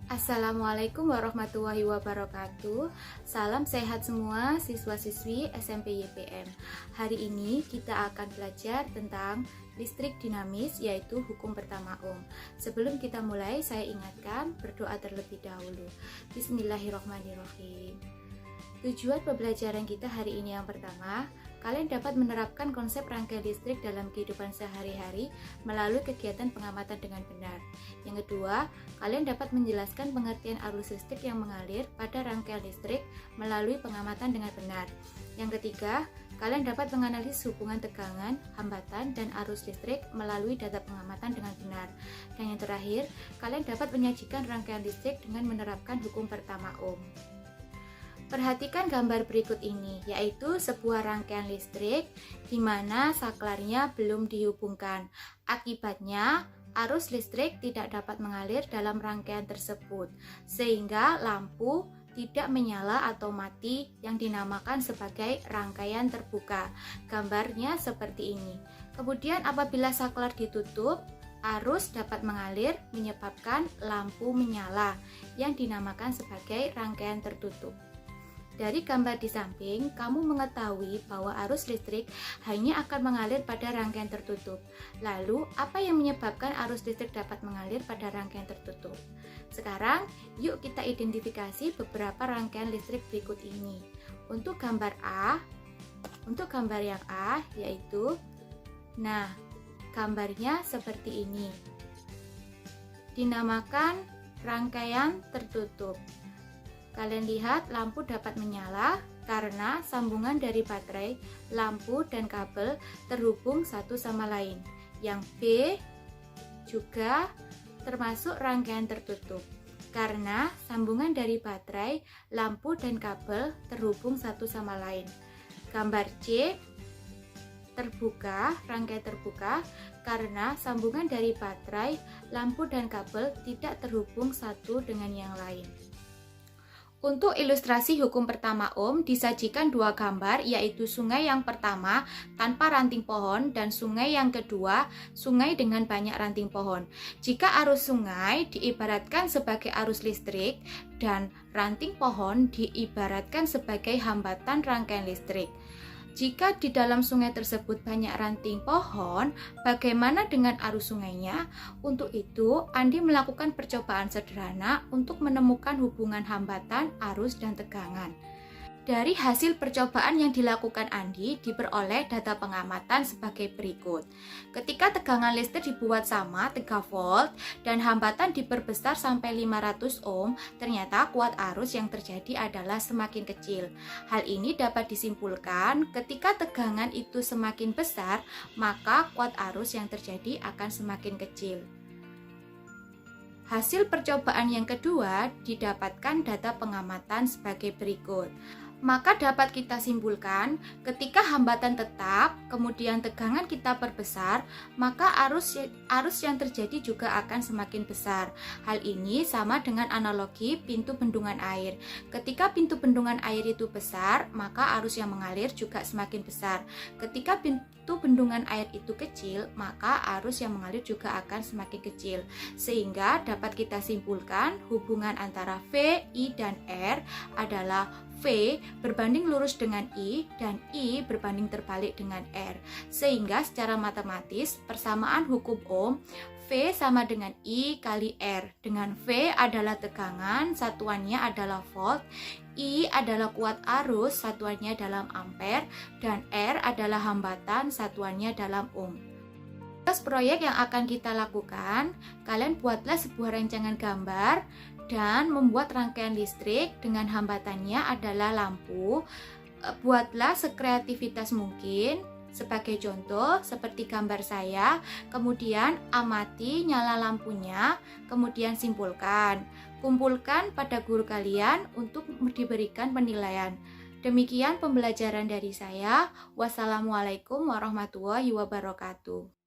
Assalamualaikum warahmatullahi wabarakatuh. Salam sehat semua siswa-siswi SMP YPM. Hari ini kita akan belajar tentang listrik dinamis, yaitu hukum pertama Ohm. Sebelum kita mulai, saya ingatkan berdoa terlebih dahulu. Bismillahirrahmanirrahim. Tujuan pembelajaran kita hari ini yang pertama, kalian dapat menerapkan konsep rangkaian listrik dalam kehidupan sehari-hari melalui kegiatan pengamatan dengan benar. Yang kedua, kalian dapat menjelaskan pengertian arus listrik yang mengalir pada rangkaian listrik melalui pengamatan dengan benar. Yang ketiga, kalian dapat menganalisis hubungan tegangan, hambatan, dan arus listrik melalui data pengamatan dengan benar. Dan yang terakhir, kalian dapat menyajikan rangkaian listrik dengan menerapkan hukum pertama Ohm. Perhatikan gambar berikut ini, yaitu sebuah rangkaian listrik di mana saklarnya belum dihubungkan. Akibatnya, arus listrik tidak dapat mengalir dalam rangkaian tersebut, sehingga lampu tidak menyala atau mati yang dinamakan sebagai rangkaian terbuka. Gambarnya seperti ini. Kemudian apabila saklar ditutup, arus dapat mengalir menyebabkan lampu menyala yang dinamakan sebagai rangkaian tertutup. Dari gambar di samping, kamu mengetahui bahwa arus listrik hanya akan mengalir pada rangkaian tertutup. Lalu, apa yang menyebabkan arus listrik dapat mengalir pada rangkaian tertutup? Sekarang, yuk kita identifikasi beberapa rangkaian listrik berikut ini. Untuk gambar yang A, yaitu, gambarnya seperti ini. Dinamakan rangkaian tertutup. Kalian lihat lampu dapat menyala karena sambungan dari baterai, lampu, dan kabel terhubung satu sama lain. Yang B juga termasuk rangkaian tertutup karena sambungan dari baterai, lampu, dan kabel terhubung satu sama lain. Gambar C terbuka, rangkaian terbuka karena sambungan dari baterai, lampu, dan kabel tidak terhubung satu dengan yang lain. Untuk ilustrasi hukum pertama Ohm disajikan dua gambar, yaitu sungai yang pertama tanpa ranting pohon dan sungai yang kedua sungai dengan banyak ranting pohon. Jika arus sungai diibaratkan sebagai arus listrik dan ranting pohon diibaratkan sebagai hambatan rangkaian listrik. Jika di dalam sungai tersebut banyak ranting pohon, bagaimana dengan arus sungainya? Untuk itu, Andi melakukan percobaan sederhana untuk menemukan hubungan hambatan, arus, dan tegangan. Dari hasil percobaan yang dilakukan Andi, diperoleh data pengamatan sebagai berikut. Ketika tegangan listrik dibuat sama 3 volt dan hambatan diperbesar sampai 500 ohm, ternyata kuat arus yang terjadi adalah semakin kecil. Hal ini dapat disimpulkan ketika tegangan itu semakin besar, maka kuat arus yang terjadi akan semakin kecil. Hasil percobaan yang kedua didapatkan data pengamatan sebagai berikut. Maka dapat kita simpulkan, ketika hambatan tetap, kemudian tegangan kita perbesar, maka arus yang terjadi juga akan semakin besar. Hal ini sama dengan analogi pintu bendungan air. Ketika pintu bendungan air itu besar, maka arus yang mengalir juga semakin besar. Ketika pintu bendungan air itu kecil, maka arus yang mengalir juga akan semakin kecil. Sehingga dapat kita simpulkan hubungan antara V, I, dan R adalah V berbanding lurus dengan I dan I berbanding terbalik dengan R. Sehingga secara matematis persamaan hukum Ohm, V sama dengan I kali R. Dengan V adalah tegangan, satuannya adalah volt, I adalah kuat arus, satuannya dalam ampere, dan R adalah hambatan, satuannya dalam ohm. Proyek yang akan kita lakukan, kalian buatlah sebuah rancangan gambar dan membuat rangkaian listrik dengan hambatannya adalah lampu. Buatlah sekreativitas mungkin. Sebagai contoh, seperti gambar saya, kemudian amati nyala lampunya, kemudian simpulkan. Kumpulkan pada guru kalian untuk diberikan penilaian. Demikian pembelajaran dari saya. Wassalamualaikum warahmatullahi wabarakatuh.